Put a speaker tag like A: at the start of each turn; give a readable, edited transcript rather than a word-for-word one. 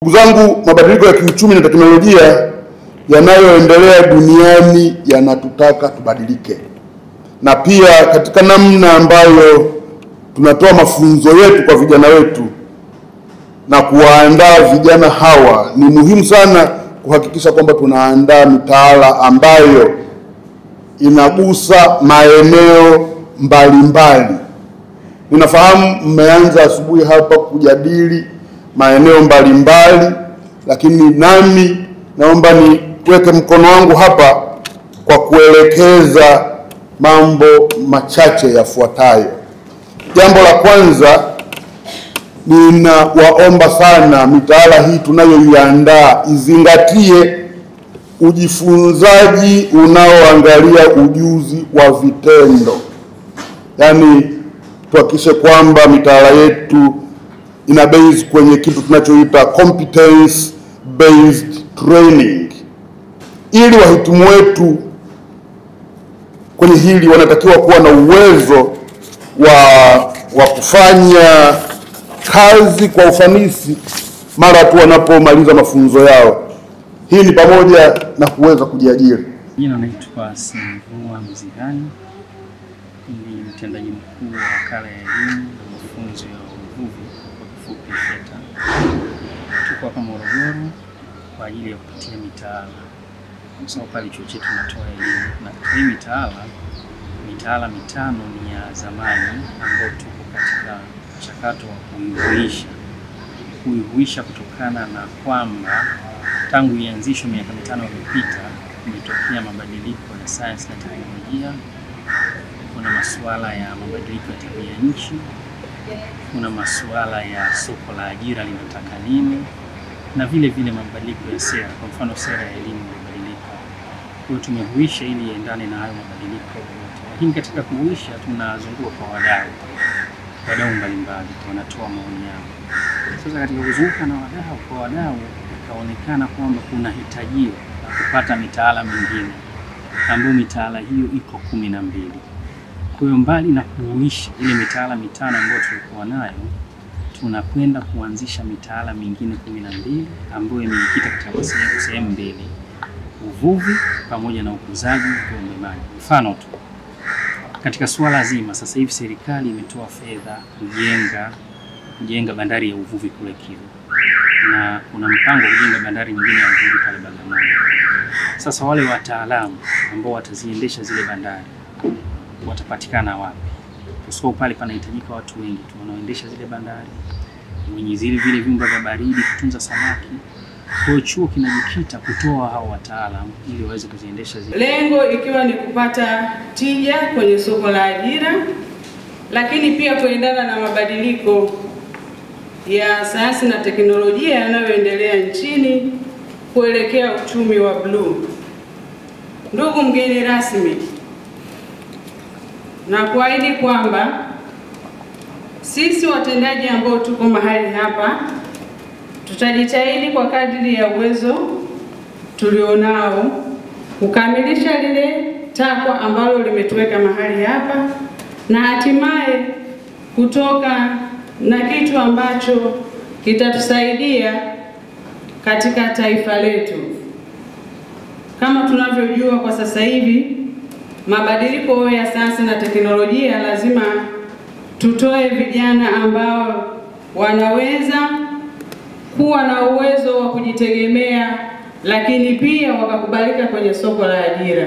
A: Ndugu zangu, mabadiliko ya kiuchumi na teknolojia yanayoendelea duniani yanatutaka tubadilike. Na pia katika namna ambayo tunatoa mafunzo yetu kwa vijana wetu na kuwaandaa vijana hawa, ni muhimu sana kuhakikisha kwamba tunaandaa mitaala ambayo inagusa maeneo mbalimbali. Ninafahamu mmeanza asubuhi hapa kujadili maeneo mbalimbali, lakini nami naomba niweke mkono wangu hapa kwa kuelekeza mambo machache yafuatayo. Jambo la kwanza, ninawaomba sana mitaala hii tunayoiandaa izingatie ujifunzaji unaoangalia ujuzi wa vitendo. Yaani tuhakikishe kwamba mitaala yetu ina base kwenye kitu tunachoita competence based training, ili wahitimu wetu kwenye hili wanatakiwa kuwa na uwezo wa kufanya kazi kwa ufanisi mara tu wanapomaliza mafunzo yao. Hii ni pamoja na kuweza kujiajiri.
B: Jina naitwa Simvua Mzigani, ni mtendaji mkuu wa wakala ya elimu na mafunzo ya uvuvi kwa kifupi VETA. Tuko hapa Morogoro kwa ajili ya kupitia mitaala. Kwa sababu pale chuo chetu tunatoa elimu, na hii mitaala mitano ni ya zamani ambayo tuko katika mchakato wa kuihuisha kutokana na kwamba tangu ianzishwe miaka 5 iliyopita kumetokea mabadiliko ya sayansi na teknolojia. Kuna masuala ya mabadiliko ya tabia nchi, kuna masuala ya soko la ajira linataka nini, na vile vile mabadiliko ya sera. Kwa mfano sera ya elimu imebadilika, kwa hiyo tumehuisha ili iendane na hayo mabadiliko yote. Lakini katika kuhuisha tunazunguka kwa wadau mbalimbali, wanatoa maoni yao. Sasa katika kuzunguka na wadau ikaonekana kwamba kuna hitajio la kupata mitaala mingine ambayo mitaala hiyo iko 12. Kwa hiyo mbali na kuhuisha ile mitaala mitano ambayo tulikuwa nayo, tunakwenda kuanzisha mitaala mingine 12 ambayo imejikita katika sehemu mbili: uvuvi pamoja na ukuzaji wa maji. Mfano tu, katika suala zima sasa hivi serikali imetoa fedha kujenga bandari ya uvuvi kule Kilwa, na kuna mpango kujenga bandari nyingine ya uvuvi pale Bagamoyo. Sasa wale wataalamu ambao wataziendesha zile bandari watapatikana wapi? Kwa sababu pale panahitajika watu wengi tu wanaoendesha zile bandari, wenye vile vyumba vya baridi kutunza samaki. Kwa hiyo chuo kinajikita kutoa hao wataalamu ili waweze kuziendesha zile.
C: Lengo ikiwa ni kupata tija kwenye soko la ajira, lakini pia kuendana na mabadiliko ya sayansi na teknolojia yanayoendelea nchini kuelekea uchumi wa bluu. Ndugu mgeni rasmi, na kuahidi kwamba sisi watendaji ambao tuko mahali hapa tutajitahidi kwa kadri ya uwezo tulionao kukamilisha lile takwa ambalo limetuweka mahali hapa, na hatimaye kutoka na kitu ambacho kitatusaidia katika taifa letu. Kama tunavyojua kwa sasa hivi mabadiliko ya sayansi na teknolojia, lazima tutoe vijana ambao wanaweza kuwa na uwezo wa kujitegemea, lakini pia wakakubalika kwenye soko la ajira.